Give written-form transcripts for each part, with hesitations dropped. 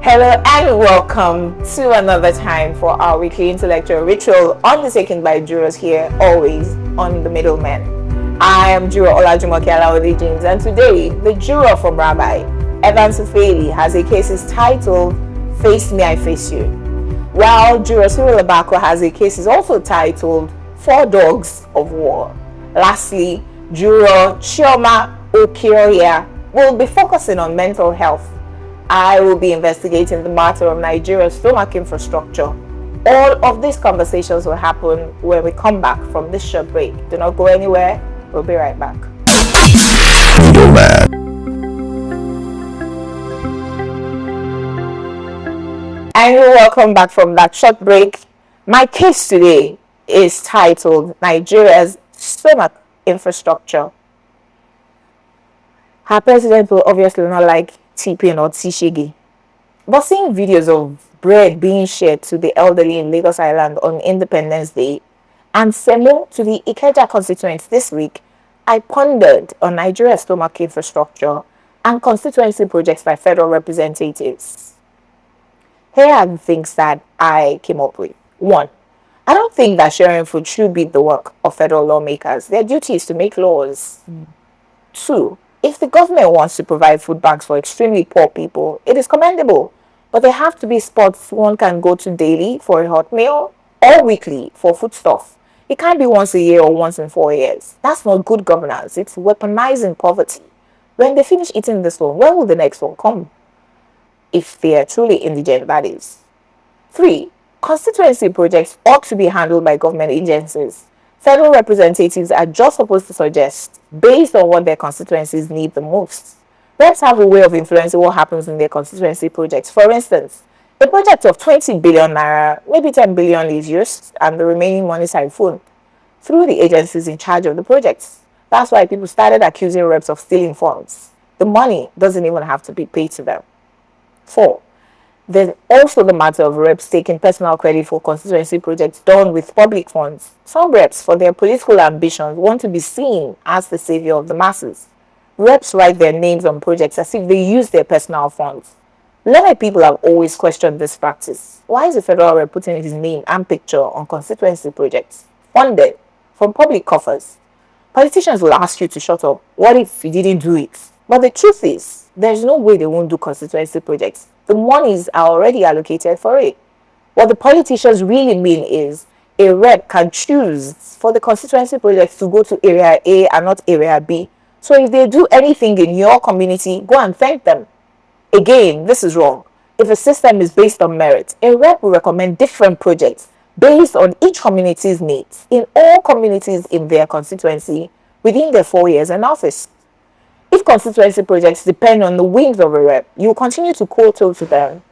Hello and welcome to another time for our weekly intellectual ritual undertaken by jurors here, always on The Middleman. I am juror Olajumoke Alawode James, and today the juror from Rabbi, Evans Ufeli, has a case titled Face Me, I Face You, while juror Cyril Abako has a case also titled Four Dogs of War. Lastly, juror Chioma Okioya will be focusing on mental health. I will be investigating the matter of Nigeria's stomach infrastructure. All of these conversations will happen when we come back from this short break. Do not go anywhere. We'll be right back. And welcome back from that short break. My case today is titled Nigeria's stomach infrastructure. Her president will obviously not like TP or Tshigi. But seeing videos of bread being shared to the elderly in Lagos Island on Independence Day and semo to the Ikeja constituents this week, I pondered on Nigeria's stomach infrastructure and constituency projects by federal representatives. Here are the things that I came up with. 1. I don't think that sharing food should be the work of federal lawmakers. Their duty is to make laws. 2. If the government wants to provide food banks for extremely poor people, it is commendable. But there have to be spots one can go to daily for a hot meal or weekly for foodstuff. It can't be once a year or once in 4 years. That's not good governance. It's weaponizing poverty. When they finish eating this one, when will the next one come? If they are truly indigent, that is. 3. Constituency projects ought to be handled by government agencies. Federal representatives are just supposed to suggest based on what their constituencies need the most. Reps have a way of influencing what happens in their constituency projects. For instance, a project of 20 billion naira, maybe 10 billion is used and the remaining money is siphoned through the agencies in charge of the projects. That's why people started accusing reps of stealing funds. The money doesn't even have to be paid to them. 4. There's also the matter of reps taking personal credit for constituency projects done with public funds. Some reps, for their political ambitions, want to be seen as the savior of the masses. Reps write their names on projects as if they use their personal funds. Learned people have always questioned this practice. Why is the federal rep putting his name and picture on constituency projects funded from public coffers? Politicians will ask you to shut up. What if you didn't do it? But the truth is, there's no way they won't do constituency projects. The monies are already allocated for it. What the politicians really mean is a rep can choose for the constituency projects to go to area A and not area B. So if they do anything in your community, go and thank them. Again, this is wrong. If a system is based on merit, a rep will recommend different projects based on each community's needs in all communities in their constituency within their 4 years in office. If constituency projects depend on the whims of a rep, you will continue to kowtow to them.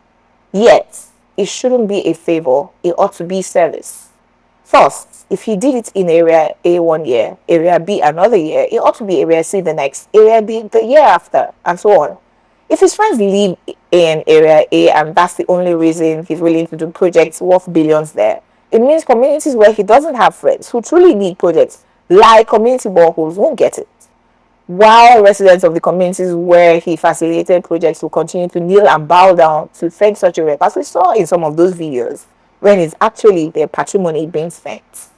Yet, it shouldn't be a favor, it ought to be service. First, if he did it in area A 1 year, area B another year, it ought to be area C the next, area B the year after, and so on. If his friends live in area A and that's the only reason he's willing to do projects worth billions there, it means communities where he doesn't have friends who truly need projects, like community boreholes, won't get it. While residents of the communities where he facilitated projects will continue to kneel and bow down to thank such a rep, as we saw in some of those videos, when it's actually their patrimony being spent.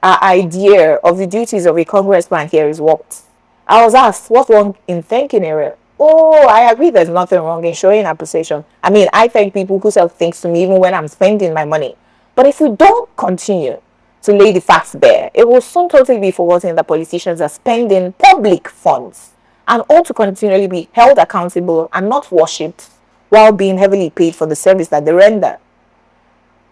Our idea of the duties of a congressman here is warped. I was asked, what's wrong in thanking a rep? Oh, I agree there's nothing wrong in showing appreciation. I mean, I thank people who sell things to me even when I'm spending my money. But if we don't continue to lay the facts bare, it will soon totally be forgotten that politicians are spending public funds and ought to continually be held accountable and not worshipped while being heavily paid for the service that they render.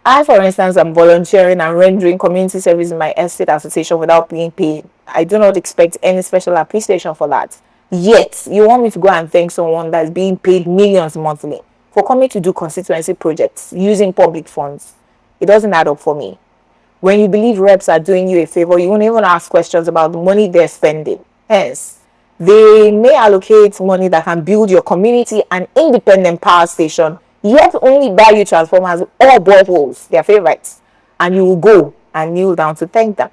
I, for instance, am volunteering and rendering community service in my estate association without being paid. I do not expect any special appreciation for that. Yet, you want me to go and thank someone that's being paid millions monthly for coming to do constituency projects using public funds? It doesn't add up for me. When you believe reps are doing you a favor, you won't even ask questions about the money they're spending. Hence, they may allocate money that can build your community an independent power station, yet only buy you transformers or boreholes, their favorites, and you will go and kneel down to thank them.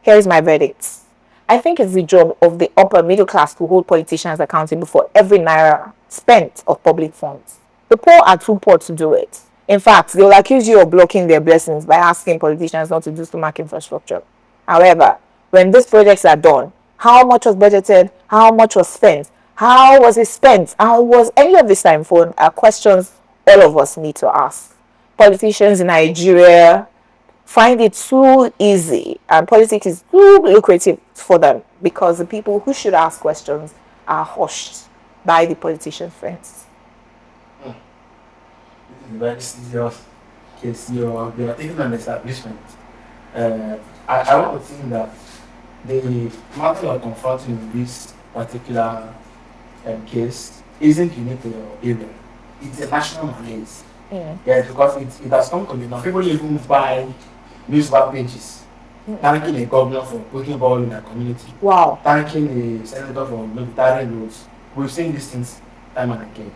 Here is my verdict. I think it's the job of the upper middle class to hold politicians accountable for every naira spent of public funds. The poor are too poor to do it. In fact, they will accuse you of blocking their blessings by asking politicians not to do stomach infrastructure. However, when these projects are done, how much was budgeted? How much was spent? How was it spent? How was any of this time for are questions all of us need to ask. Politicians in Nigeria find it too easy, and politics is too lucrative for them because the people who should ask questions are hushed by the politicians' friends. This is a very serious case. You're taking an establishment. I want to think that the matter you're confronting in this particular case isn't unique to your area. It's a national malaise. Yeah, because it has come to me now. People even buy newspaper pages, thanking a governor for putting ball in their community. Wow. Thanking a senator for military roads. We've seen these things time and again.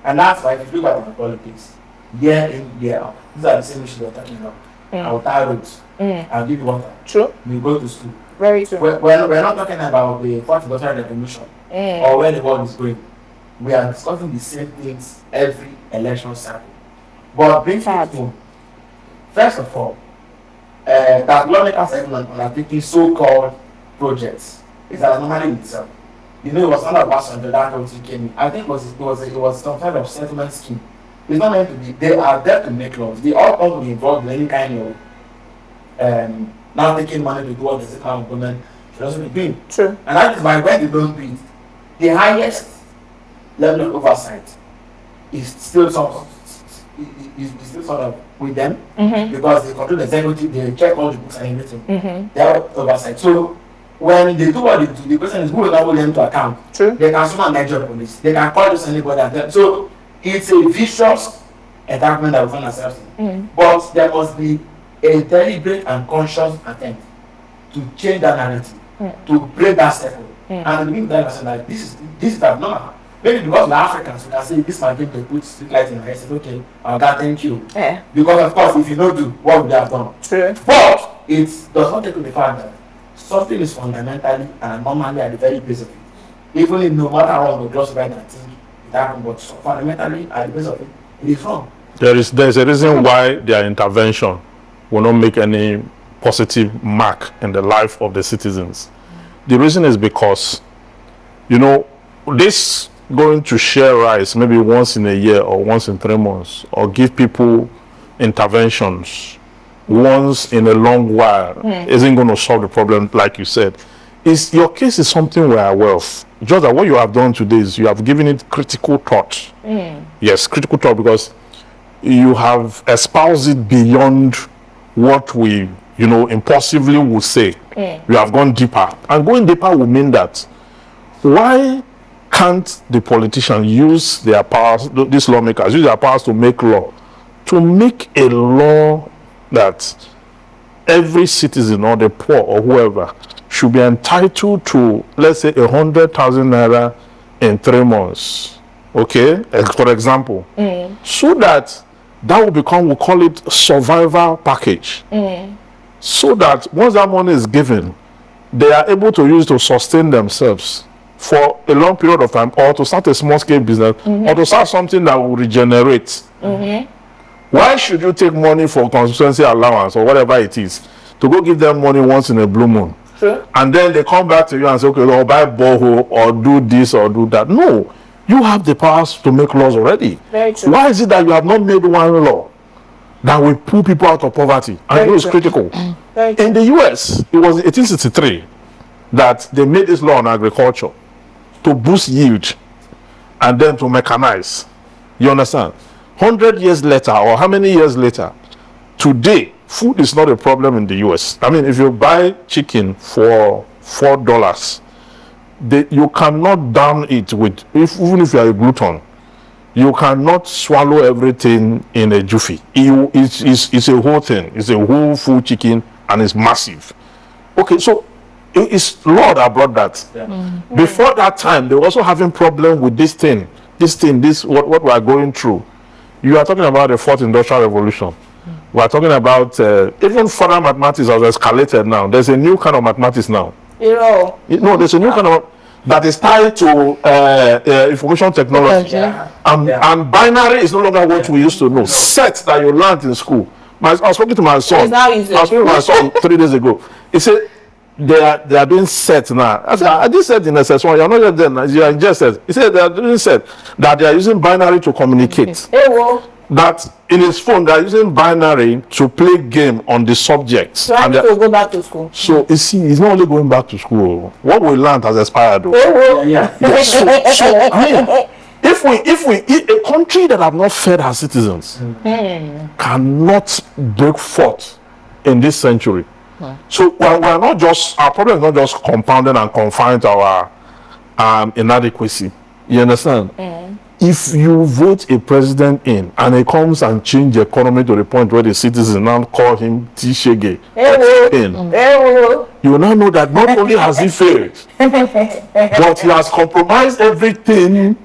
And that's why if you look at the politics, year in, year out, these are the same issues we're talking about. I'll tie roads. I'll give you water. True. You go to school. Very true. We're not talking about the fourth industrial revolution or where the world is going. We are discussing the same things every election cycle. But bring it home. First of all, that lawmakers are undertaking so-called projects is an anomaly in itself. You know, it was not about something that came in. I think it was some kind of settlement scheme. It's not meant to be. They are there to make laws. They all come to be involved in any kind of now taking money to do what the state government should also be doing. True. And that is why when they don't do it, the highest level of oversight is still sort of with them because they control the executive, they check all the books and everything. They have oversight. So when they do what they do, the question is who will not hold them to account. True. They can summon Nigeria police. They can call this anybody and tell. So it's a vicious entanglement that we find ourselves in. But there must be a deliberate and conscious attempt to change that narrative, to break that cycle. And we that person like this is abnormal. Maybe because we're Africans, we can say this might be to put street light in our head. Okay, God, thank you. Yeah. Because of course, if you don't do, what would they have done? True. But it does not take to the fact that something is fundamentally and normally at the very base of it. Even if no matter how the gloss right and think it happened, but fundamentally at the base of it, it is wrong. There's a reason why their intervention will not make any positive mark in the life of the citizens. The reason is because, you know, this going to share rice maybe once in a year or once in 3 months, or give people interventions once in a long while isn't going to solve the problem, like you said. Your case is something we are aware of. Just that what you have done today is you have given it critical thought. Yes, critical thought, because you have espoused it beyond what we, you know, impulsively would say. You have gone deeper. And going deeper will mean that why can't the politicians use their powers, these lawmakers, use their powers to make law? To make a law that every citizen or the poor or whoever should be entitled to, let's say, 100,000 naira in 3 months. Okay, for example. So that will become, we call it survival package. So that once that money is given, they are able to use to sustain themselves for a long period of time, or to start a small scale business, or to start something that will regenerate. Why should you take money for constituency allowance or whatever it is to go give them money once in a blue moon? Sure. And then they come back to you and say, okay, I'll buy borehole or do this or do that. No, you have the powers to make laws already. Very true. Why is it that you have not made one law that will pull people out of poverty? And it was critical. In the US, it was 1863 that they made this law on agriculture to boost yield and then to mechanize. You understand? 100 years later, or how many years later, today, food is not a problem in the US. I mean, if you buy chicken for $4, you cannot down it with, even if you are a glutton, you cannot swallow everything in a juffy. It's a whole thing. It's a whole full chicken and it's massive. Okay, so it's law that brought that. Before that time, they were also having problem with this what we are going through. You are talking about the fourth industrial revolution. We are talking about even further mathematics has escalated now. There's a new kind of mathematics now. You know. No, there's a new kind of. that is tied to information technology. And binary is no longer what we used to know. Sets that you learned in school. I was talking to my son. I was talking to my son 3 days ago. He said they are doing sets now. I said, I did set in SS1. You're not yet there. You are in just set. He said they are doing set that they are using binary to communicate. That in his phone they are using binary to play game on the subjects. So I need to go back to school. So you see, he's not only going back to school. What we learned has expired. Though. So I mean, if a country that have not fed her citizens cannot break forth in this century, so we're not just, our problem is not just compounded and confined to our inadequacy. You understand? If you vote a president in and he comes and change the economy to the point where the citizens now call him Tishege, you will now know that not only has he failed, but he has compromised everything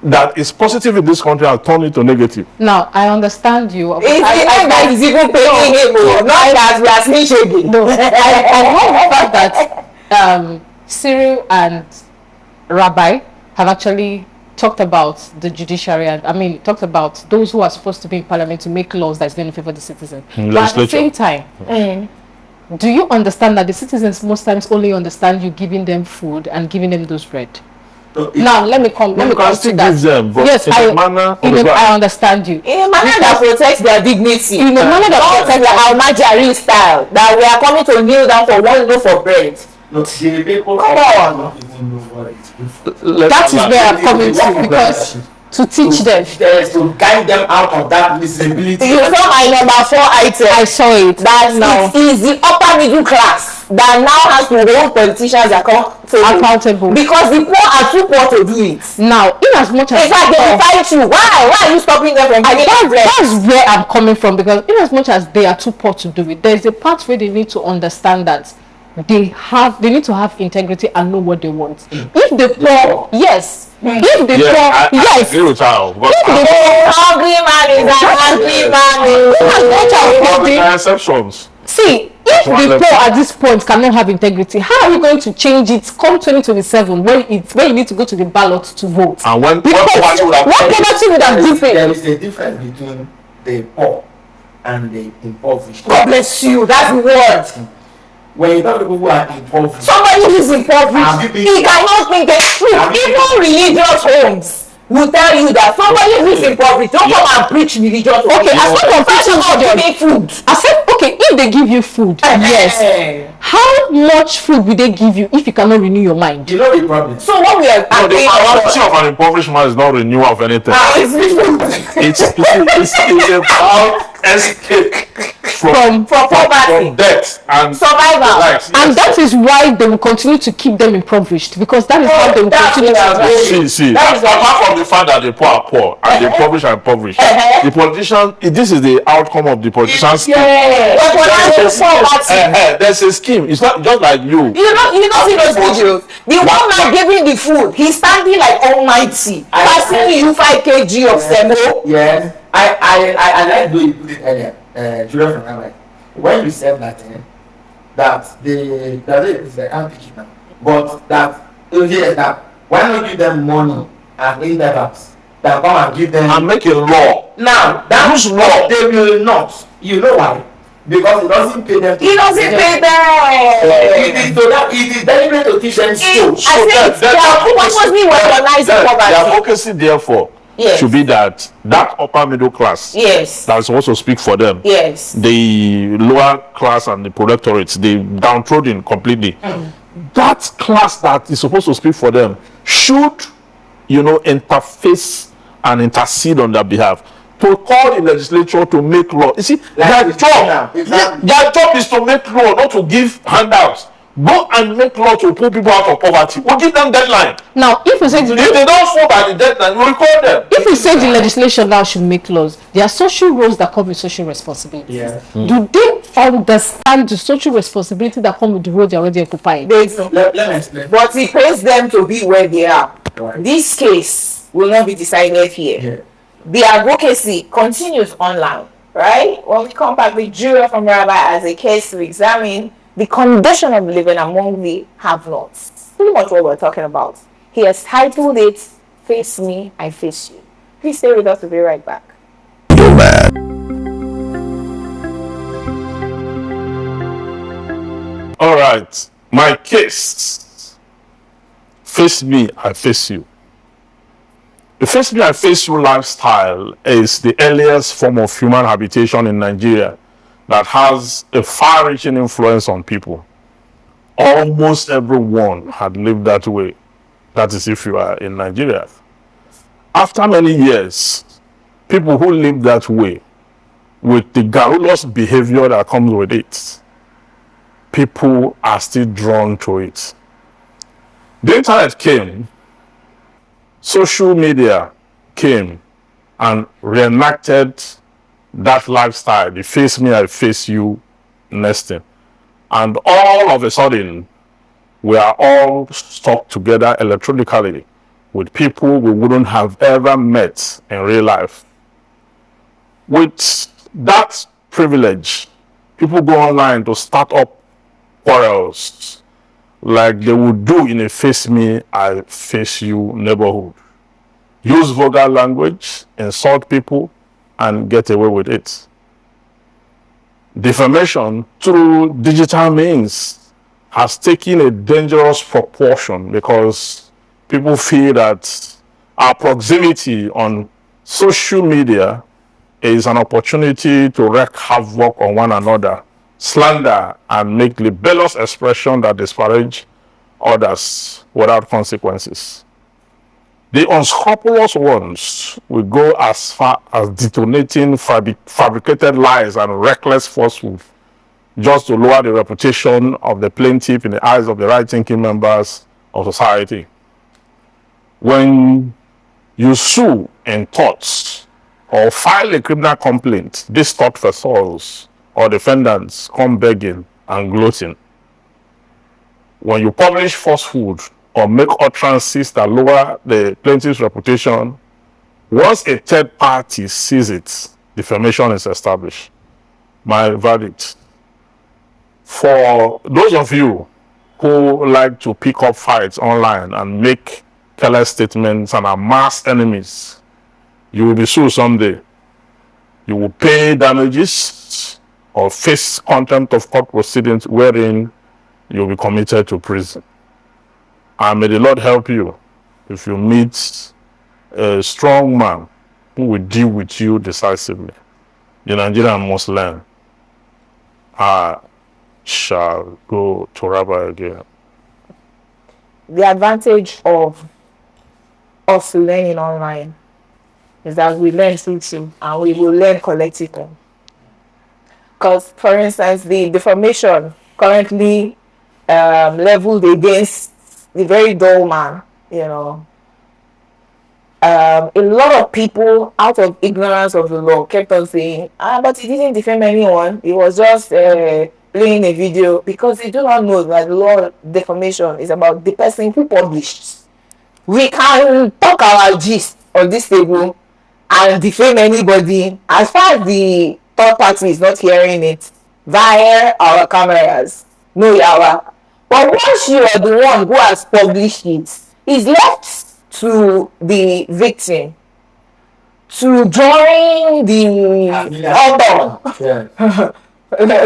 that is positive in this country and turned it to negative. Now, I understand you. That is even paying him, not as we are Tishege. No, I heard the fact that Cyril and Rabbi have actually talked about the judiciary, and talked about those who are supposed to be in parliament to make laws that is going to favor the citizens. But at the same time, do you understand that the citizens most times only understand you giving them food and giving them those bread? Now let me come to that. Them, yes, I understand you. In a manner that protects their dignity. In a manner that protects their Almajari style. That we are coming to kneel down for one loaf of bread. No, the people that is where I'm coming to, because to teach them, to guide them out of that miserability. You saw my number 4 item. I saw it. That now is the upper middle class that now has to hold politicians accountable because the poor are too poor to do it. Now, in as much as in fact, they will fight you. Why are you stopping them from getting that? That's where I'm coming from, because in as much as they are too poor to do it, there's a part where they need to understand that they need to have integrity and know what they want. If the poor, yes. If the poor, yes. I agree with her. Hungry man is a hungry man. There are exceptions. See, if the poor at this point cannot have integrity, how are you going to change it come 2027 when you need to go to the ballot to vote? And when what poverty would have different? There is a difference between the poor and the impoverished. God bless you. That's the word. When you talk to people who are impoverished, somebody who is impoverished, he cannot think that. Even religious homes will tell you that somebody who is impoverished don't come and preach religious. Okay, as long as food. I said, okay, if they give you food, yes. How much food will they give you if you cannot renew your mind? You know the problem. So what we are the priority of an impoverished man is not renewal of anything. It's about escape from poverty, from debt and survival. And that is why they will continue to keep them impoverished, because that is how they will continue to see. Apart from the fact that the poor are poor and the impoverished are impoverished, the politician, this is the outcome of the politician's scheme. There's a scheme. It's not just like you. You know see those videos. The one man giving the food, he's standing like almighty, passing you 5 kg of semo. Yes. I like the way you put it earlier, Julian from Rabbi. When you said that, that they can't pick it now, but that why not give them money and intervals that come and give them and make a law. Now that law they will not. You know why? Because it doesn't pay them. It doesn't pay them. It is deliberate to teach them skills. I think they are purposely weaponizing poverty. Their focus, therefore, should be that upper middle class that's supposed to speak for them. Yes. The lower class and the protectorates, the downtrodden completely. That class that is supposed to speak for them should, interface and intercede on their behalf. To call the legislature to make law. You see, their job is to make law, not to give handouts. Go and make law to pull people out of poverty. We'll give them deadline. Now, if they don't fall by the deadline, we'll record them. If we say the legislation now should make laws, there are social roles that come with social responsibility. Do they understand the social responsibility that come with the role they are already occupying? Let me explain. But it pays them to be where they are. Right. This case will not be decided here. The advocacy continues online, right? When we come back with Julia from Rabbi as a case to examine the condition of living among the have-nots. pretty much what we're talking about. He has titled it Face Me, I Face You. Please stay with us, we'll be right back. All right, my case. Face me, I face you. The Face Me, I Face You lifestyle is the earliest form of human habitation in Nigeria that has a far-reaching influence on people. Almost everyone had lived that way. That is if you are in Nigeria. After many years, people who live that way, with the garrulous behavior that comes with it, people are still drawn to it. The internet came, social media came and reenacted that lifestyle, the Face Me, I Face You nesting. And all of a sudden, we are all stuck together electronically with people we wouldn't have ever met in real life. With that privilege, people go online to start up quarrels like they would do in a Face Me, I Face You neighborhood. Use vulgar language, insult people, and get away with it. Defamation through digital means has taken a dangerous proportion because people feel that our proximity on social media is an opportunity to wreak havoc on one another, slander, and make libelous expression that disparage others without consequences. The unscrupulous ones will go as far as detonating fabricated lies and reckless falsehood just to lower the reputation of the plaintiff in the eyes of the right-thinking members of society. When you sue in torts or file a criminal complaint, these tort vessels or defendants come begging and gloating. When you publish falsehood or make utterances that lower the plaintiff's reputation, once a third party sees it, defamation is established. My verdict: for those of you who like to pick up fights online and make careless statements and amass enemies, you will be sued someday. You will pay damages or face contempt of court proceedings wherein you will be committed to prison. And may the Lord help you if you meet a strong man who will deal with you decisively. The Nigerian must learn. I shall go to Rabbi again. The advantage of us learning online is that we learn through team and we will learn collectively. Because, for instance, the defamation currently leveled against the very dull man, a lot of people, out of ignorance of the law, kept on saying, but he didn't defame anyone, he was just playing a video, because they do not know that the law of defamation is about the person who published. We can talk our gist on this table and defame anybody as far as the third party is not hearing it via our cameras. No yawa. But once you are the one who has published it, it's left to the victim to join the author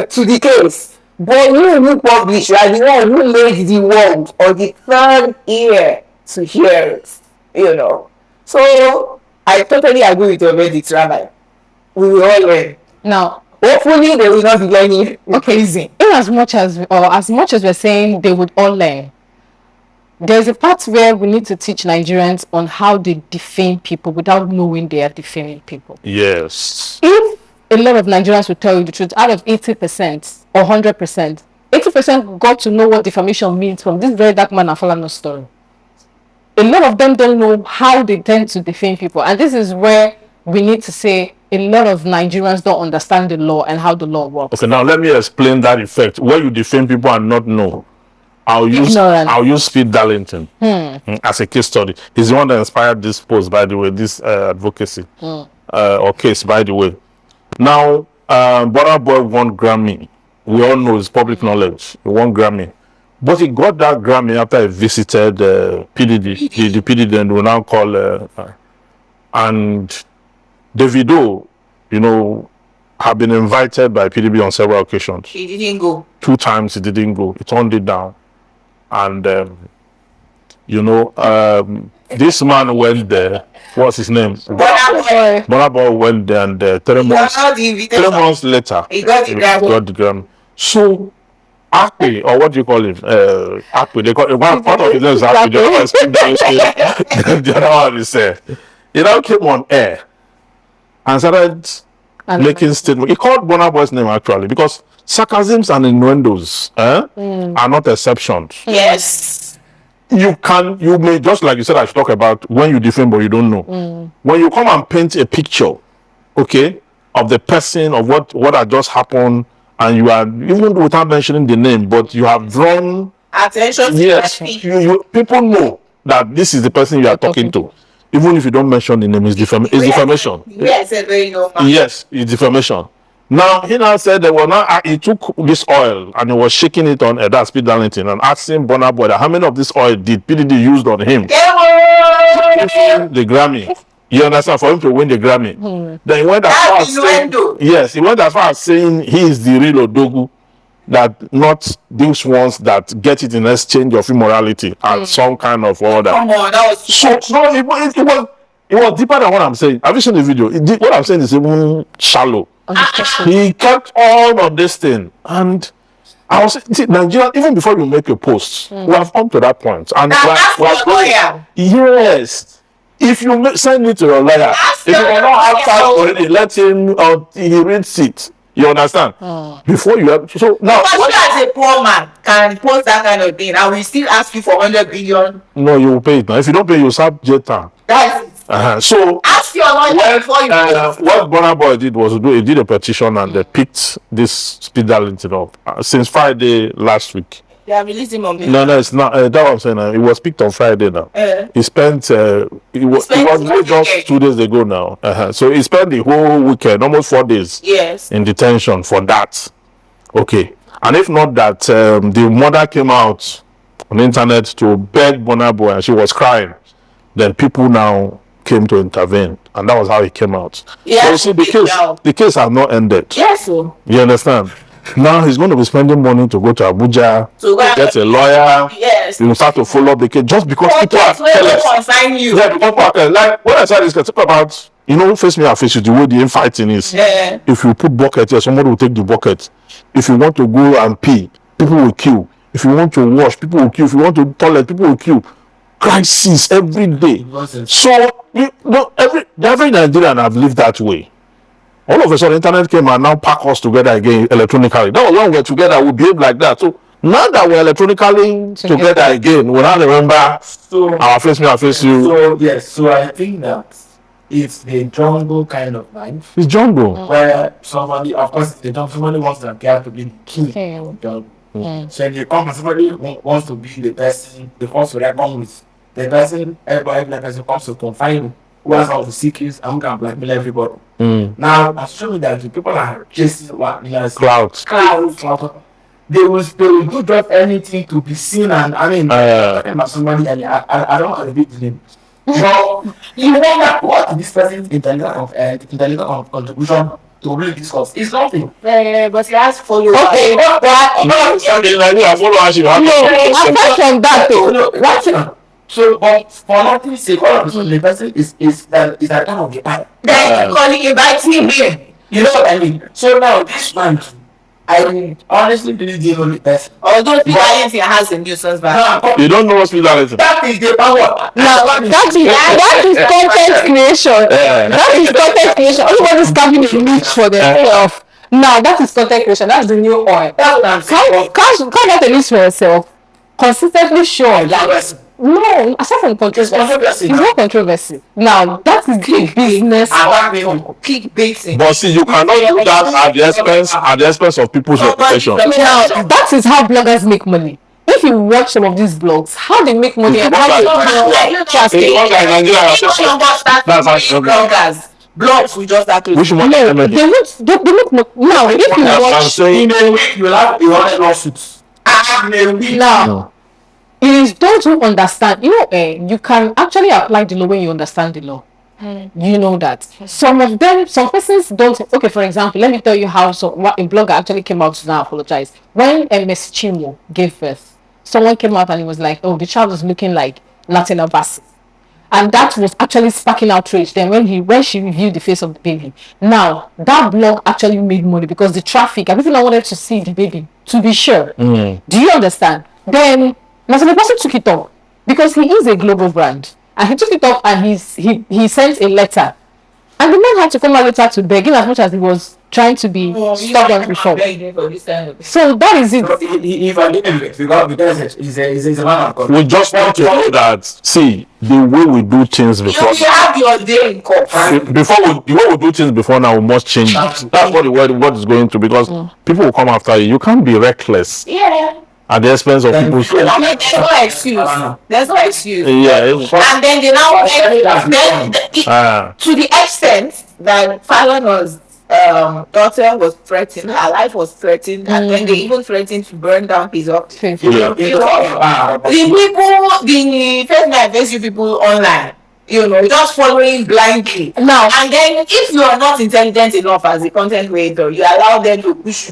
to the case. But you who publish, you are the one who made the world or the third ear to hear it, So I totally agree with your verdict, Rabbi. We will all learn. Now, hopefully they will not be learning. Okay, easy. In as much as we're saying they would all learn, there's a part where we need to teach Nigerians on how they defame people without knowing they are defaming people. Yes. If a lot of Nigerians will tell you the truth, out of 80% or 100%, 80% got to know what defamation means from this very dark man Afalano's story. A lot of them don't know how they tend to defame people, and this is where we need to say a lot of Nigerians don't understand the law and how the law works. Okay, now let me explain that effect. Where you defame people and not know. I'll use Speed Darlington as a case study. He's the one that inspired this post, by the way, this advocacy or case, by the way. Now, Burna Boy won Grammy. We all know it's public knowledge. He won Grammy. But he got that Grammy after he visited PDD. The PDD and we now call and Davido, you know, have been invited by PDB on several occasions. He didn't go. 2 times he didn't go. He turned it down. And, you know, this man went there. What's his name? Burna Boy went there and 3 months later, he got the Grammy. So, Akpe, or what do you call him? Akpe. They call one part of his name is Akpe. The other one is the other one is he now came on air and started making statements. He called Burna Boy's name actually because sarcasms and innuendos are not exceptions. Yes. You may, just like you said, I should talk about when you defame but you don't know. When you come and paint a picture, okay, of the person, of what had just happened, and you are, even without mentioning the name, but you have drawn attention to yes, people know that this is the person you are talking to. Even if you don't mention the name, it's defamation. Yes, it's very normal. Yes, it's defamation. Now, he now said that he took this oil and he was shaking it on that Speed Darlington and asking Burna Boy how many of this oil did PDD used on him? The Grammy. You understand? For him to win the Grammy. Then he went as far as saying, yes, he went as far as saying he is the real Odogu, that not these ones that get it in exchange of immorality and some kind of order. Come on, that was so it was deeper than what I'm saying. Have you seen the video? What I'm saying is even shallow. He kept all of this thing, and I was saying, Nigeria, even before you make a post, we have come to that point, and yes. If you send it to your lawyer, if you are not outside already, let him he reads it. You understand? Before you have so now. But you as a poor man can post that kind of thing, and we still ask you for 100 billion. No, you will pay it now. If you don't pay, you serve jail time. That's it. So ask your lawyer before you what Burna Boy did was he did a petition and they picked this Speed Darlington up since Friday last week. They are releasing him on the No, it's not. That's what I'm saying. It was picked on Friday now. He spent. It was just 2 days ago now. So he spent the whole weekend, almost 4 days. Yes. In detention for that. Okay. And if not that, the mother came out on the internet to beg Burna Boy, and she was crying. Then people now came to intervene, and that was how he came out. Yes. So you see, the case has not ended. Yes. So. You understand? Now he's going to be spending money to go to Abuja to get a lawyer. Yes. You start to follow up the case just because people are careless. Yeah, because people are careless. Like when I said this, talk about, you know, face me or face you, the way the infighting is. Yeah. If you put bucket here, somebody will take the bucket. If you want to go and pee, people will queue. If you want to wash, people will queue. If you want to toilet, people will queue. Crisis every day. So every Nigerian have lived that way. All of a sudden, internet came and now pack us together again electronically. That was when we were together, we behave like that. So now that we're electronically together again, we now remember our face me, our face you. So yes, so I think that it's the jungle kind of life. It's jungle. Where somebody, of course, somebody wants to appear to be the king of jungle. So if you come and somebody wants to be the person, they want to reckon with the person, every person comes to confine you. Who has all the secrets, I'm going to blackmail everybody. Now, I'm showing that the people are chasing clouds. They will do just anything to be seen, and I mean, somebody, I don't want to be the name. But you wonder what this person's intelligent contribution to really discuss. It's nothing. But he has followers. Okay, apart from that though, so, but for nothing sake, the person is at the time of the eye. Then calling inviting him. You know what I mean? So now this man, I honestly really didn't know the person. Although Speed Darlington has a nuisance value. You don't know what Speed Darlington. That is the power. Now that is content creation. That is content creation. Everybody's coming in niche for themselves. Now that is content creation. That's the new oil. That's what I'm saying. Can't get a list for yourself. Consistently sure that. No, aside from controversy, it's not controversy. Now that is big business. But see, you cannot do that at the expense of people's reputation. Now that is how bloggers make money. If you watch some of these blogs, how they make money and how they blogs we just that which one? they make now if you watch I'm saying you will have lawsuits. Now, it is those who understand. You can actually apply the law when you understand the law. You know that. Some persons don't. Okay, for example, let me tell you how what a blogger actually came out to now apologize. When MS Chinwo gave birth, someone came out and he was like, "Oh, the child is looking like Latina Bassey." And that was actually sparking outrage. Then when she reviewed the face of the baby, now that blog actually made money because the traffic and people wanted to see the baby to be sure. Do you understand? Then National Person took it up because he is a global brand, and he took it up and he sent a letter, and the man had to come out later to beg, in as much as he was trying to be stubborn before. So that is it. If I didn't because he's a man of God. We just want to know that, see, the way we do things before. You have your day in court. The way we do things before now, we must change. That's what the word is going to, because people will come after you. You can't be reckless. Yeah. At the expense of people. There's no excuse. There's no excuse. Yeah. And then they now to the extent that Fallon's daughter was threatened, her life was threatened, and then they even threatened to burn down his office. The Face My Face people online, just following blindly. Now, and then if you are not intelligent enough as a content creator, you allow them to push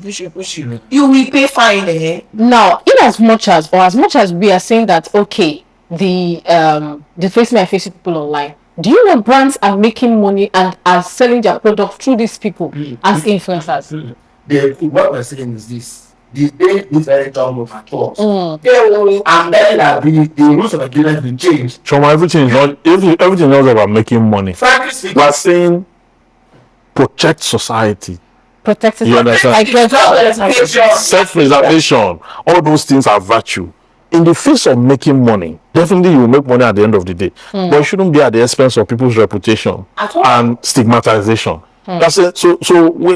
you. You will pay fine. Now, as much as we are saying that, okay, the Face My Face people online, do you know brands are making money and are selling their product through these people as influencers? What we're saying is this. The day this very job will matures, and then the rules of the business will change. Choma, everything is not about making money. Frankly speaking, we're saying protect society. Protect You understand? Self-preservation. All those things are virtue. In the face of making money, definitely you will make money at the end of the day. But it shouldn't be at the expense of people's reputation and stigmatization. That's it. So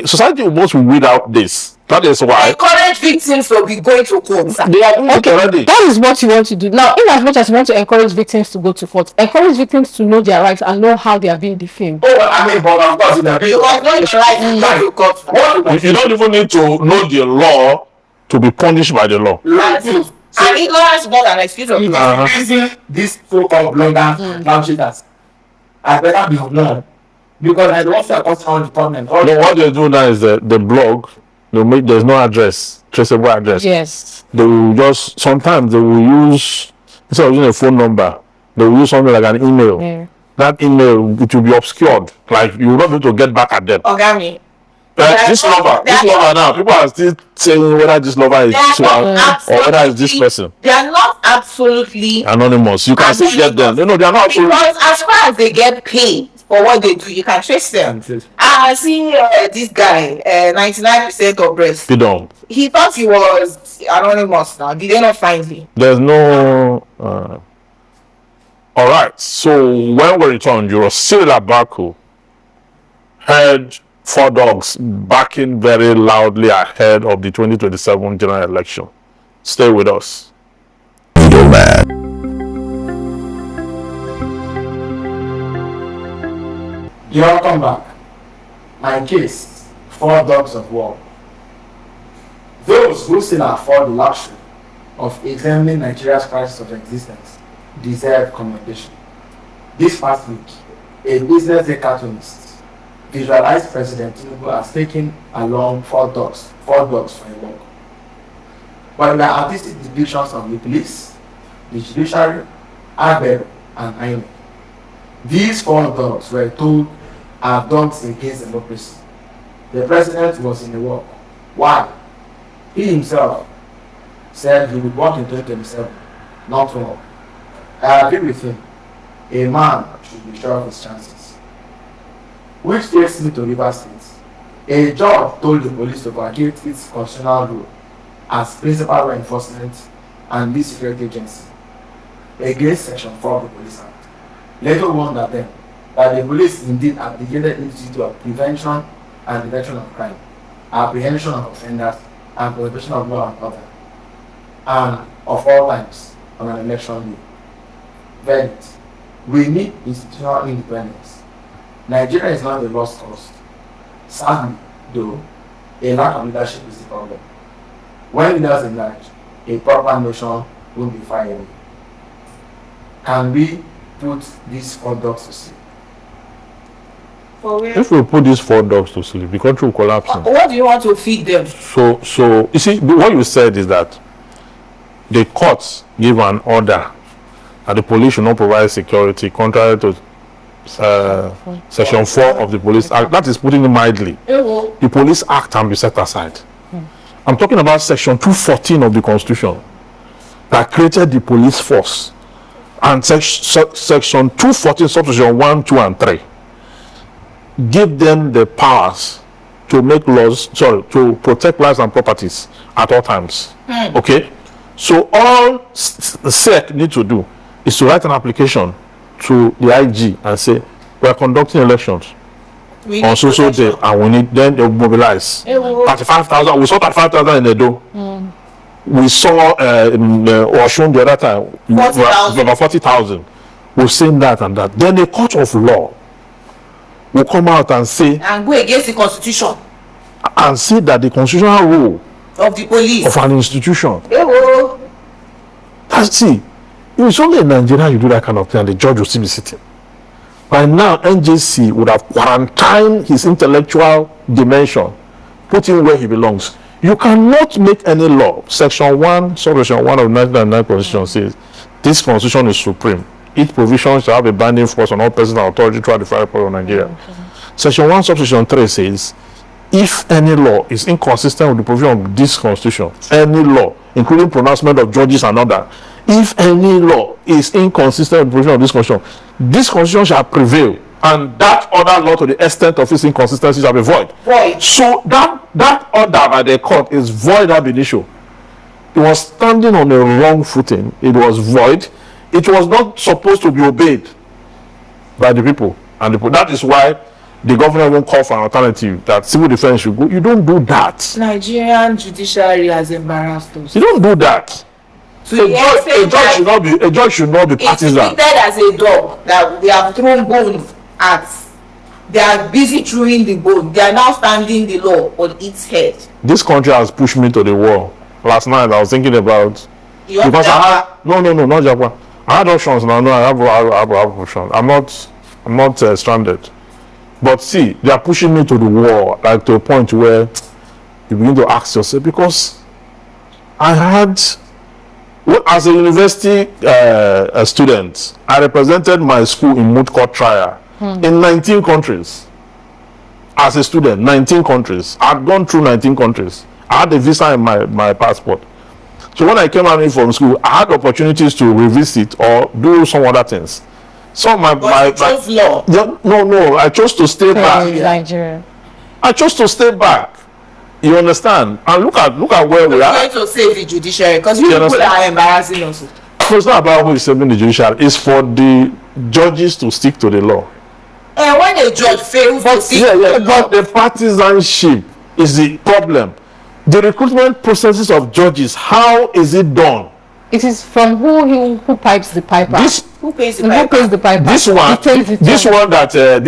society must weed out this. That is why encourage victims to be going to court. They are doing it already. That is what you want to do. Now, in as much as you want to encourage victims to go to court, encourage victims to know their rights and know how they are being defamed. But of course, you don't even need to know the law to be punished by the law. And ignorance is not an excuse of this so-called bloggers, bullshitters, I better be known because I don't feel all the problem. No, what they do now is the blog. There's no address, traceable address. Yes. They will sometimes they will use, instead of using a phone number, they will use something like an email. Yeah. That email, it will be obscured. Like you will not be able to get back at them. Ogami. This number now, people are still saying whether this number is this one or whether it's this person. They are not absolutely anonymous. You can still get them. No, they are not absolutely. Because as far as they get paid for what they do, you can trace them. I see this guy, 99% of breast. He thought he was anonymous now. Did they not find him? There's no. All right. So when we return, Cyril Abaku heard 4 dogs barking very loudly ahead of the 2027 general election. Stay with us. Welcome back. My case, 4 dogs of war. Those who still afford the luxury of examining Nigeria's crisis of existence deserve commendation. This past week, a business day cartoonist visualized President Tinubu as taking along 4 dogs for a walk. But there are artistic depictions of the police, the judiciary, Agbero, and INEC. These 4 dogs were told are dogs against democracy. The president was in the walk. Why? He himself said he would walk in 2027, not walk. I agree with him. A man should be sure of his chances. Which takes me to Rivers State. A judge told the police to vacate its constitutional role as principal law enforcement and lead security agency against Section 4 of the Police Act. Later warned them that the police indeed abdicated its duty of prevention and detection of crime, apprehension of offenders, and preservation of law and order, and of all times on an election day. Verdict: we need institutional independence. Nigeria is not a lost cause. Sadly, though, a lack of leadership is the problem. When leaders emerge, a proper nation won't be firing. Can we put these 4 dogs to sleep? For real? If we put these 4 dogs to sleep, the country will collapse. What do you want to feed them? So you see, what you said is that the courts give an order that the police should not provide security contrary to Section 4 of the Police Act. That is putting it mildly. The Police Act can be set aside. I'm talking about Section 214 of the Constitution that created the police force, and Section 214, subsection 1, 2, and 3 give them the powers to make laws, to protect lives and properties at all times. Okay, so all SEC need to do is to write an application to the IG and say we are conducting elections on so day, and we need, then they'll mobilize 35,000. We saw 35,000 in Edo. We saw in Oshun the other time 40,000. about 40,000. We've seen that and that. Then the court of law will come out and say, And go against the constitution and see that the constitutional rule of the police. of an institution. Ewo. See, it's only in Nigeria you do that kind of thing and the judge will still be sitting. By now, NJC would have quarantined his intellectual dimension, put him where he belongs. You cannot make any law. Section 1, subsection 1 of the 1999 Constitution says, this Constitution is supreme. Each provision shall have a binding force on all persons and authority throughout the Federal Republic of Nigeria. Section 1, subsection 3 says, if any law is inconsistent with the provision of this Constitution, any law, including pronouncement of judges and other, if any law is inconsistent with the provision of this Constitution shall prevail, and that other law to the extent of its inconsistency shall be void. Void. So that order by the court is void ab initio. It was standing on a wrong footing. It was void. It was not supposed to be obeyed by the people. And that is why the governor won't call for an alternative that civil defense should go. You don't do that. Nigerian judiciary has embarrassed us. You don't do that. A judge should not be It's partisan. treated as a dog that they have thrown bones at. They are busy throwing the bone. They are now standing the law on its head. This country has pushed me to the wall. Last night I was thinking about Your because I Japa. had not Japan. I had options now. No, I have options. I'm not stranded. But see, they are pushing me to the wall, like to a point where you begin to ask yourself, because I had, as a university student, I represented my school in moot court trial in 19 countries. As a student, 19 countries. I'd gone through 19 countries. I had a visa in my passport. So when I came out from school, I had opportunities to revisit or do some other things. So But you chose law. No, I chose to stay back. Nigeria. I chose to stay back. You understand? And look at where we We're are. going to save the judiciary because you You people understand? are embarrassing us. So it's not about who is saving the judiciary. It's for the judges to stick to the law. And when a judge fails to see But the partisanship is the problem. The recruitment processes of judges, how is it done? It is from who pipes the piper. who pays the Who piper? pays the piper? This one, He takes it this on. one that the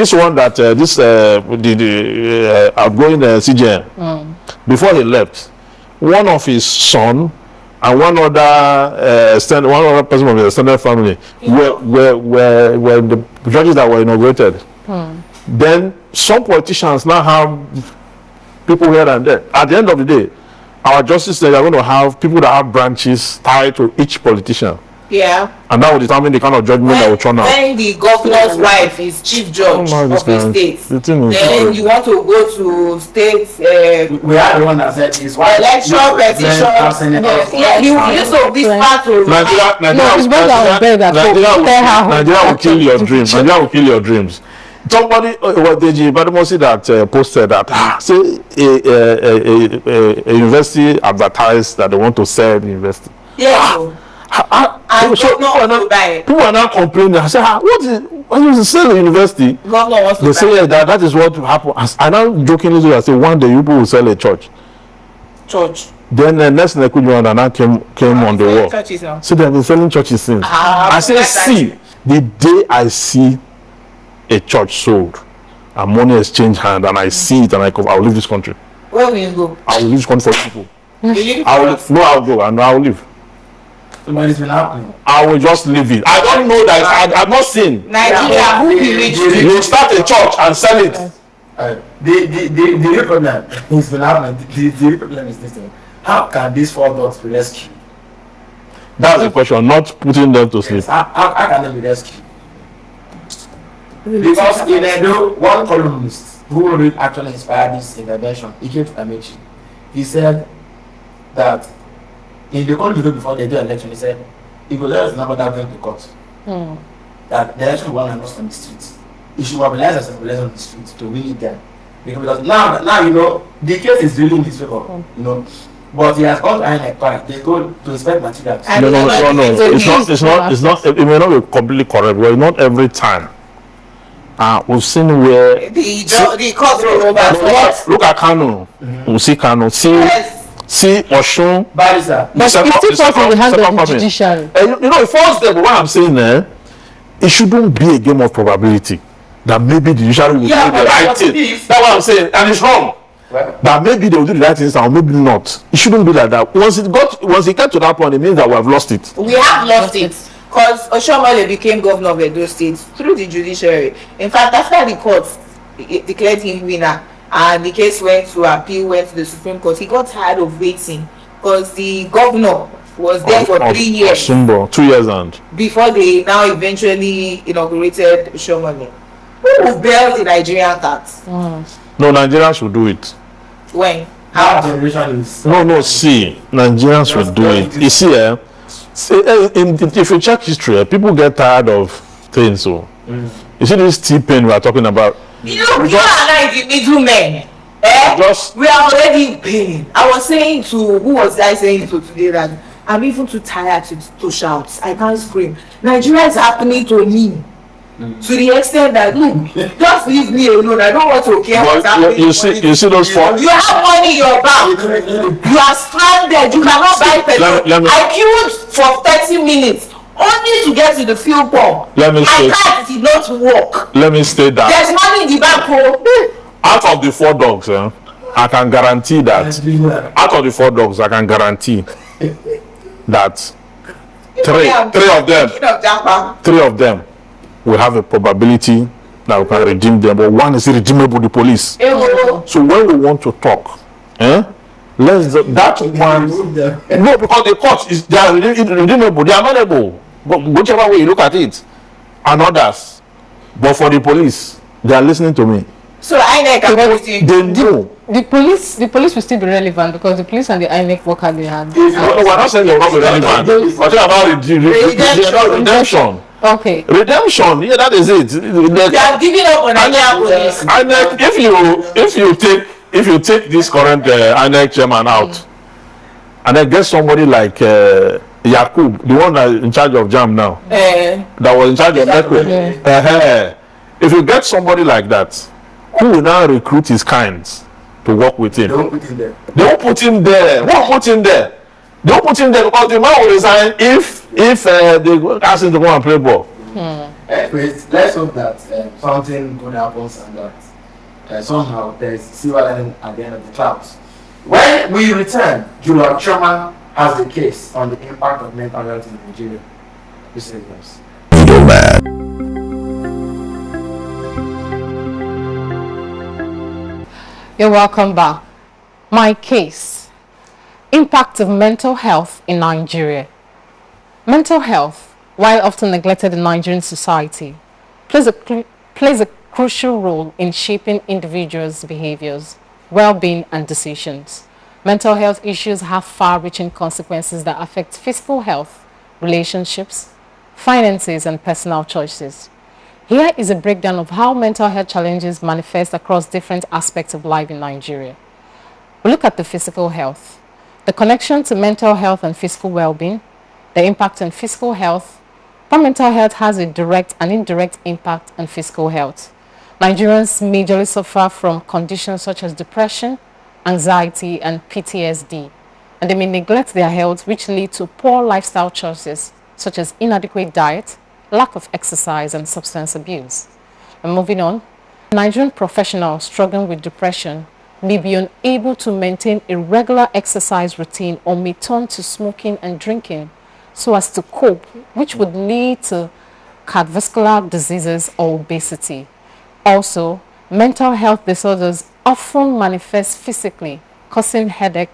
outgoing CJN, before he left, one of his son and one other person from the extended family were the judges that were inaugurated. Then some politicians now have people here and there. At the end of the day, our justice, they are going to have people that have branches tied to each politician. Yeah. And that will determine the kind of judgment that will turn out. When the governor's wife is chief judge Oh, of this the guy. state, The thing is- then you want to go to state We had the one that said his wife. election petition. Yeah, you use of this part to No, it's better I beg that Nigeria will kill your dreams. Nigeria will kill your dreams. Somebody, Deji Badimosi that posted that, say a university advertised that they want to sell the university. yeah. And So governor wants to buy it. people are now complaining. I say, what is, when you sell the university? Governor wants to They buy say it. that is what will happen. I now jokingly say, I say, one day you people will sell a church. Church. Then the next Nekujuanda now came on the wall. Churches now. So they've been selling churches since. I say, see, the day I see a church sold and money exchange hand and I see it and I will leave this country. Where will you go? I will leave this country for people. You leave I will for us. no, I'll go and I will leave. But it's been happening. I will just leave it. I don't know that. I've not seen. Nigeria, who bewitched you? You start a church and sell it. The real problem is been happening. The real problem is this thing. How can these 4 dogs be rescued? That's the question. Not putting them to sleep. Yes, how can they be rescued? Because in Edo, one columnist who really actually inspired this intervention, he came to Amechi. He said that in the country before they do election, he said, if you let us know about going to court, that the election will not on the streets. You should mobilize us and mobilize on the streets to win it there. Because now you know the case is really in his favor, you know. But he has gone to INEC twice. They go to inspect materials. No. It's not. It may not be completely correct. Well, not every time. We've seen where The court roll over. look at Kano. We see Kano. See Oshun. Barrister. But it still falls in the hands of the judiciary. You know, it falls there. But what I'm saying there, it shouldn't be a game of probability that maybe the judiciary will do the right thing. That's what I'm saying, and it's wrong. Well, That maybe they will do the right thing or maybe not. It shouldn't be like that. Once it got to that point, it means that we have lost it. We have lost it because Oshomole became governor of Edo State through the judiciary. In fact, after the court declared him winner and the case went to appeal, went to the Supreme Court, he got tired of waiting because the governor was there for 3 years. Osunbo, 2 years and. Before they now eventually inaugurated Oshomole. Who will bail the Nigerian tax? No, Nigerians should do it. When? our generation is. No, see, Nigerians will do it. You see, if you check history, people get tired of things. So, you see this T-Pain we are talking about. You know, we are like the middlemen. We are already in pain. I was saying to, who was I saying to today that I'm even too tired to shout. I can't scream. Nigeria is happening to me. To the extent that, look, just leave me alone. I don't want to care what's happening. You see those folks. You have money in your bank. You are stranded. You cannot buy petrol. I queued for 30 minutes only to get to the fuel pump. My card did not work. Let me state that. There's money in the bank. Out of the 4 dogs, I can guarantee that. Out of the 4 dogs, I can guarantee that three of them will have a probability that we can redeem them, but one is irredeemable, the police. So when we want to talk, let's that one. No, because the court is they are irredeemable, they are vulnerable. Whichever way you look at it, and others. But for the police, they are listening to me. So INEC they know. The police will still be relevant because the police and the INEC work hand in hand. No, we're not saying they're not relevant. We're talking about redemption. Okay. Redemption, yeah, that is it. They are giving up on Nigerian police. INEC, if you take this current INEC chairman out, and then get somebody like Yakub, the one that is in charge of JAM now, that was in charge of NECO. If you get somebody like that, who will now recruit his kinds to work with him? They won't put him there. They won't put him there. Who will put him there? They won't put him there because the man will resign if they ask him to go and play ball. Anyways, let's hope that something good happens and that somehow there's silver lining at the end of the clouds. When we return, Julian Sherman has the case on the impact of mental health in Nigeria. We say yes. You're welcome back. My case. Impact of mental health in Nigeria. Mental health, while often neglected in Nigerian society, plays a crucial role in shaping individuals' behaviors, well-being and decisions. Mental health issues have far-reaching consequences that affect physical health, relationships, finances and personal choices. Here is a breakdown of how mental health challenges manifest across different aspects of life in Nigeria. We look at the physical health, the connection to mental health and physical well-being, the impact on physical health, how mental health has a direct and indirect impact on physical health. Nigerians majorly suffer from conditions such as depression, anxiety, and PTSD, and they may neglect their health, which lead to poor lifestyle choices such as inadequate diet, lack of exercise, and substance abuse. And moving on, Nigerian professionals struggling with depression may be unable to maintain a regular exercise routine or may turn to smoking and drinking. so as to cope, which would lead to cardiovascular diseases or obesity. Also, mental health disorders often manifest physically, causing headache,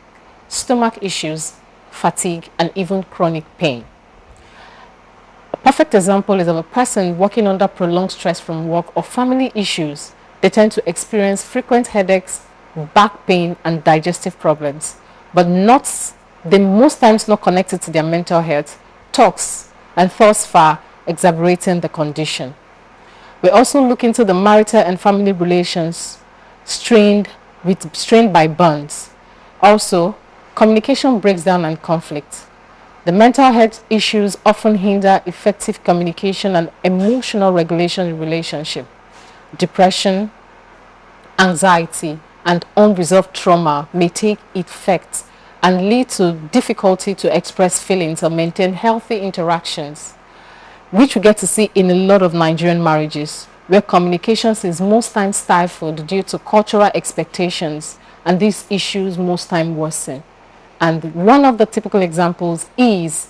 stomach issues, fatigue, and even chronic pain. A perfect example is of a person working under prolonged stress from work or family issues. They tend to experience frequent headaches, back pain, and digestive problems, but they most times not connected to their mental health, talks, and thus far exacerbating the condition. We also look into the marital and family relations strained by bonds. Also, communication breaks down and conflict. The mental health issues often hinder effective communication and emotional regulation in relationship. Depression, anxiety, and unresolved trauma may take effect and lead to difficulty to express feelings or maintain healthy interactions, which we get to see in a lot of Nigerian marriages, where communications is most times stifled due to cultural expectations, and these issues most times worsen. And one of the typical examples is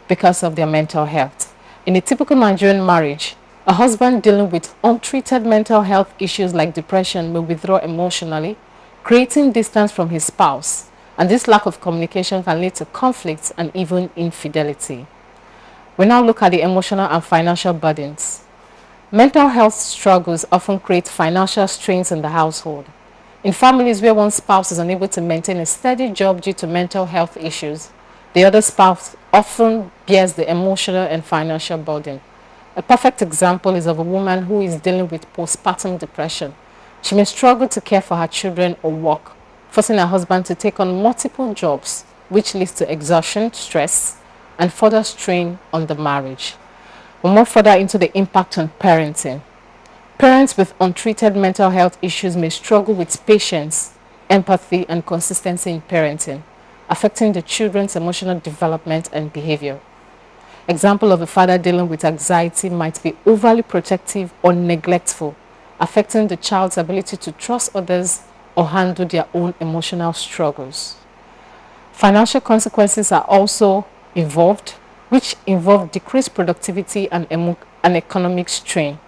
because of their mental health. In a typical Nigerian marriage, a husband dealing with untreated mental health issues like depression may withdraw emotionally, creating distance from his spouse, and this lack of communication can lead to conflicts and even infidelity. We now look at the emotional and financial burdens. Mental health struggles often create financial strains in the household. In families where one spouse is unable to maintain a steady job due to mental health issues, the other spouse often bears the emotional and financial burden. A perfect example is of a woman who is dealing with postpartum depression. She may struggle to care for her children or work, forcing her husband to take on multiple jobs, which leads to exhaustion, stress, and further strain on the marriage. We'll move further into the impact on parenting. Parents with untreated mental health issues may struggle with patience, empathy, and consistency in parenting, affecting the children's emotional development and behavior. Example of a father dealing with anxiety might be overly protective or neglectful, affecting the child's ability to trust others or handle their own emotional struggles. Financial consequences are also involved, which involve decreased productivity and economic strain.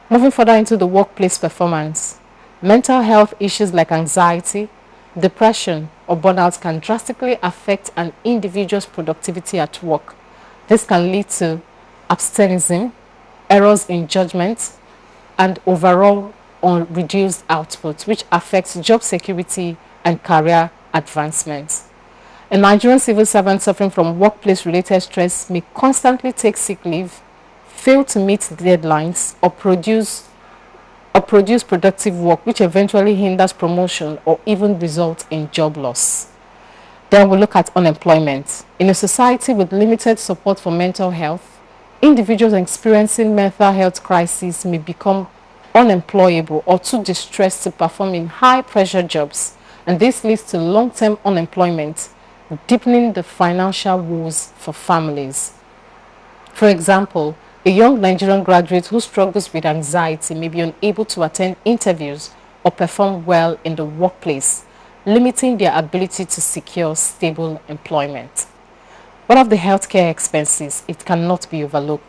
Moving further into the workplace performance, mental health issues like anxiety, depression, or burnout can drastically affect an individual's productivity at work. This can lead to absenteeism, errors in judgment, and overall reduced output, which affects job security and career advancement. A Nigerian civil servant suffering from workplace-related stress may constantly take sick leave, fail to meet deadlines, or produce productive work, which eventually hinders promotion or even results in job loss. Then we'll look at unemployment. In a society with limited support for mental health, individuals experiencing mental health crises may become unemployable or too distressed to perform in high-pressure jobs, and this leads to long-term unemployment, deepening the financial woes for families. For example, a young Nigerian graduate who struggles with anxiety may be unable to attend interviews or perform well in the workplace, limiting their ability to secure stable employment. What of the healthcare expenses? It cannot be overlooked.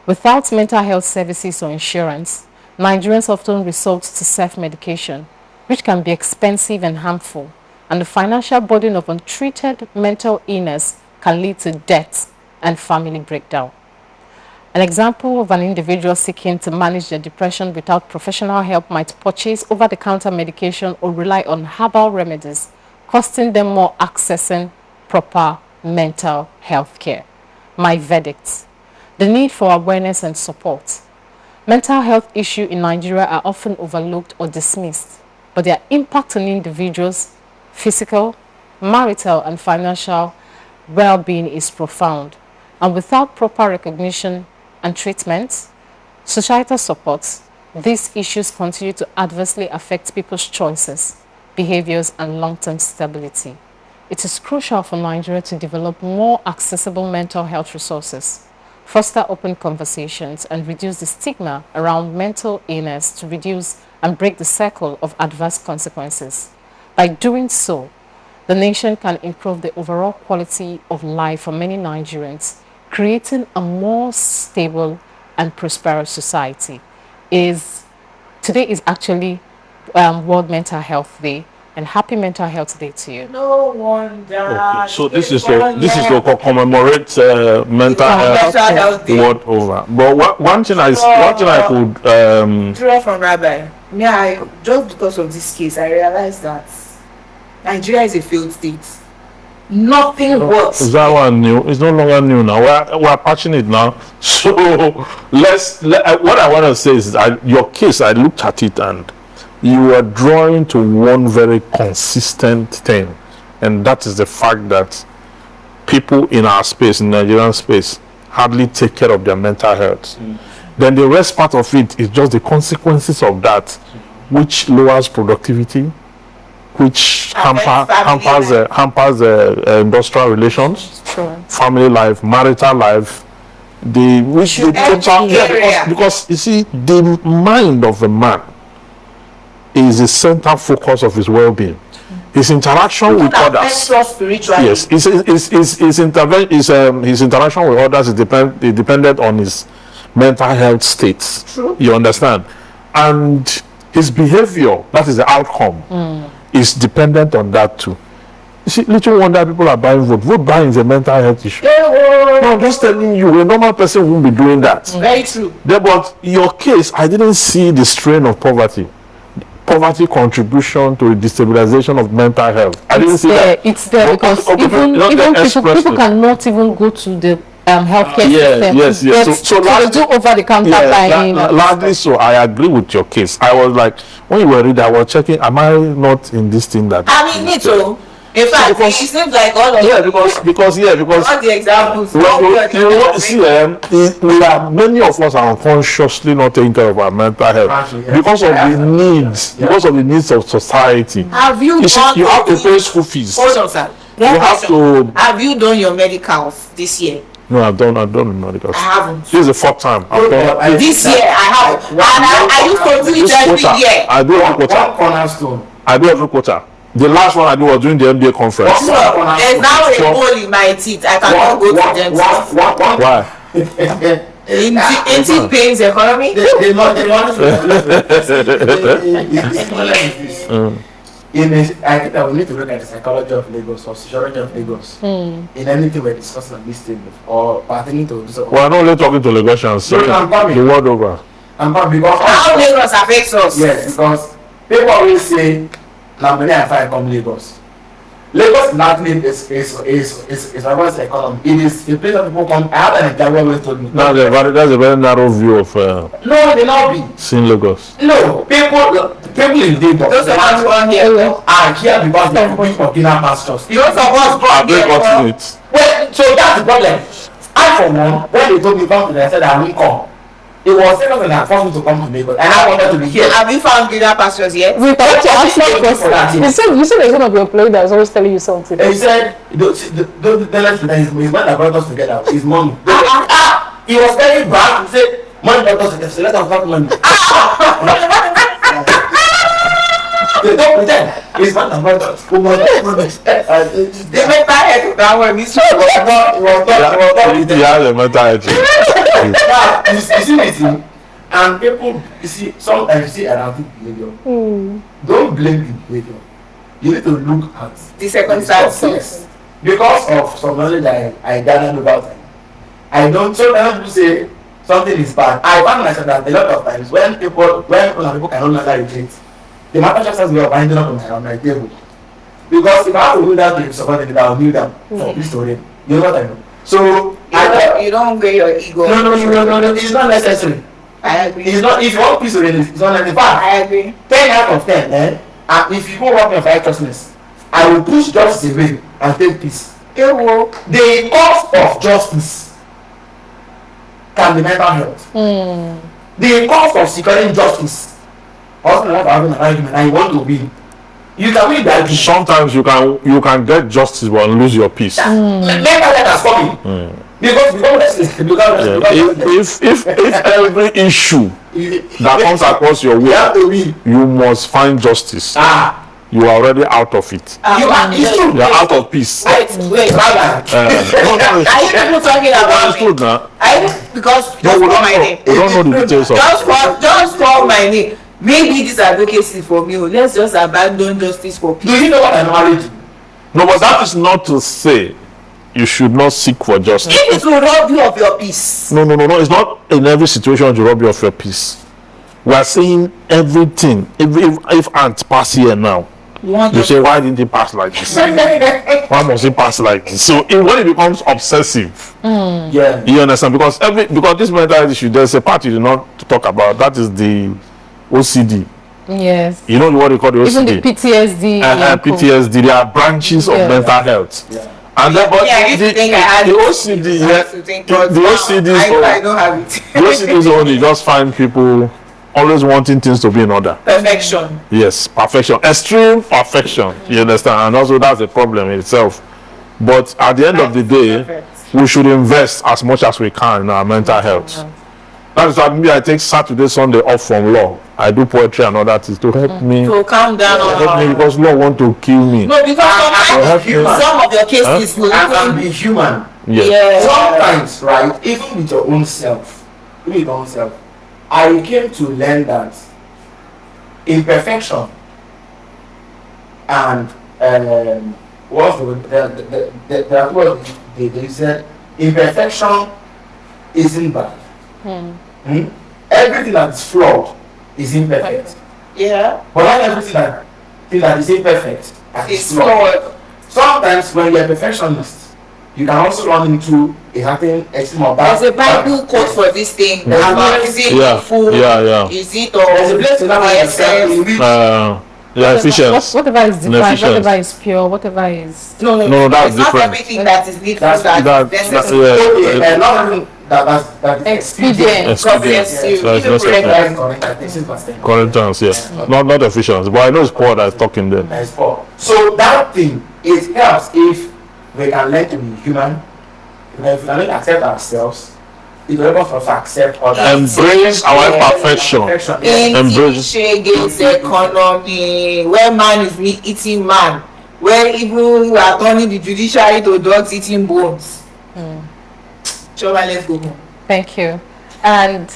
Without mental health services or insurance, Nigerians often resort to self-medication, which can be expensive and harmful, and the financial burden of untreated mental illness can lead to death and family breakdown. An example of an individual seeking to manage their depression without professional help might purchase over-the-counter medication or rely on herbal remedies, costing them more accessing proper mental health care. My verdict: the need for awareness and support. Mental health issues in Nigeria are often overlooked or dismissed, but their impact on individuals' physical, marital, and financial well-being is profound. And without proper recognition and treatment, societal support, these issues continue to adversely affect people's choices, behaviors, and long-term stability. It is crucial for Nigeria to develop more accessible mental health resources, foster open conversations, and reduce the stigma around mental illness to reduce and break the cycle of adverse consequences. By doing so, the nation can improve the overall quality of life for many Nigerians, creating a more stable and prosperous society. Today is actually World Mental Health Day, and happy Mental Health Day to you. No wonder. Okay, so this is to commemorate mental health world over. But one thing I could Draw from Rabbi. Just because of this case, I realized that Nigeria is a failed state. Nothing works. Is that one new? It's no longer new now. We're patching it now. So what I want to say is that your case, I looked at it and you are drawing to one very consistent thing, and that is the fact that people in our space, in Nigerian space, hardly take care of their mental health. Then the rest part of it is just the consequences of that, which lowers productivity, which hampers industrial relations, family life, marital life. Because you see, the mind of a man is the center focus of his well-being. His interaction with others, yes, his interaction with others is dependent on his mental health states. True. You understand? And his behavior, that is the outcome, is dependent on that too. You see, little wonder people are buying vote. Vote buying is a mental health issue. No, I'm just telling you, a normal person won't be doing that. Very true. But in your case, I didn't see the strain of poverty. Poverty contribution to the destabilization of mental health. I didn't see that. It's there because even people cannot even go to the healthcare system. Yes. So do over the counter buying. Largely so, I agree with your case. I was like, when you were reading, I was checking, am I not in this thing that? I mean, me too. In fact, it seems like all of because all the examples. Many of us are unconsciously not taking care of our mental health because of the needs of society. Have you have to pay school fees. Hold on, sir. Have you done your medicals this year? No, I've done medicals. I haven't. This is the fourth time. This year I have. And I used to do it every year. I do every quarter. One cornerstone. I do every quarter. The last one I did was during the MBA conference. There's now a hole in my teeth. I cannot go to dentist. Why? Teeth pains economy. I think that we need to look at the psychology of Lagos or sociology of Lagos in anything we're discussing on this table or pertaining to this. We're not only talking to Lagosians, the world over. Because how Lagos affects us? Yes, because people always say, "Lambeni and Fire come Lagos." Lagos largely is Lagos economy. It is a place that people come. I have an example where told me. That's a very narrow view of no, they not be seeing Lagos. No, people in Lagos. Those of us born here are here because they are going for greener pastures. Those of us born here. Well, so that's the problem. I for one, when they told me come to them, I said I won't come. It was second that forced me to come to Lagos, and I wanted to be here. Have you found greener pastures yet? We thought to ask that question. You said there's one of your employees that was always telling you something. He said, his man that brought us together, his money. He was very bad. He said, money brought us together, so let us have money. They don't pretend. His man that brought us. They made my head that one. He has a mental health. You see this thing, and people, you see, sometimes you see erratic behavior. Don't blame the behavior. You need to look at the second side. Yes. Because of some knowledge I gathered about it. I don't. So many people say something is bad. I found myself that a lot of times when people can no longer relate, the matter just has a way of winding up on my table. Because if I have to do that to support it, I will kneel down for this story. You know what I mean? So you don't wear your ego. No. It's not necessary. I agree. It's not. If you want peace, it's not necessary. I agree. 10 out of 10. And if you go work in righteousness, I will push justice away and take peace. The cost of justice can be mental health. The cost of securing justice. Husband and wife having an argument and you want to win. You can win that. Sometimes you can get justice but lose your peace. Mental health is coming. Because if every issue that comes across your way, you must find justice. you are already out of it. It's true. You are out of peace. Wait, Baba. No, no, Are you people talking about it's me? true now. Because No, just we call my don't name. know. We don't know the details of Just call my name. Maybe this advocacy for me. Let's just abandon justice for Do people. you know what I'm married to? No, but that is not to say you should not seek for justice. If it will rob you of your peace. No. It's not in every situation to rob you of your peace. We are saying everything. If ants pass here now, you say, why didn't he pass like this? Why must he pass like this? So when it becomes obsessive, Yeah. you understand? Because this mental issue, there's a part you do not talk about. That is the OCD. Yes. You know what they call the OCD? Even the PTSD. PTSD. There are branches of Yes. mental health. Yeah. And then, but Yeah, I used to think I had the it. OCD, I used to think, but the now OCD I don't have it. the OCD is only just find people always wanting things to be in order. Perfection. Yes, perfection, extreme perfection. You understand? And also that's a problem in itself. But at the end of the day, we should invest as much as we can in our mental health. That is why maybe I take Saturday, Sunday off from law. I do poetry and all that is to help me. So calm down. Help me because law want to kill me. No, because sometimes human. some of your cases will And be human. Yes. yeah. Sometimes, right, even with your own self, I came to learn that imperfection and what's the word? That word they said imperfection isn't bad. Everything that is flawed is imperfect. Yeah. But not everything that is imperfect It's is flawed. flawed. Sometimes when you're a perfectionist, you can also run into a certain extreme of that. There's a Bible quote for this thing. Is it Yeah. full? Yeah. Is it There's a or place in that ESF? in which Efficiency. Whatever is divine, Inefficient. whatever is pure, whatever is. No, that's it's not different. everything that is needful That's- that that- is that- necessary. yeah. not even that is Expedient. Expedient. God bless you. So it's Even not correct separate. that. correct. I think it's constant. Corinthians, yeah. Not efficiency. But I know it's Paul that's talking there. That is Paul. So that thing, it helps if we can learn to be human. If we can learn to accept ourselves, it will help us accept others. Embrace our imperfection. In Embrace- Shege's economy, where man is meat eating man, where even we are turning the judiciary to dogs eating bones. Choba, let's go home. Thank you. And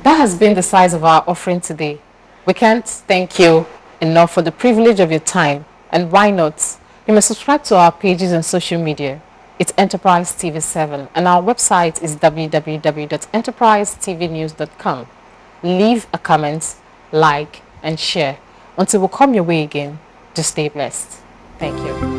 that has been the size of our offering today. We can't thank you enough for the privilege of your time. And why not? You may subscribe to our pages on social media. It's Enterprise TV 7 and our website is www.enterprisetvnews.com. Leave a comment, like and share. Until we come your way again, just stay blessed. Thank you.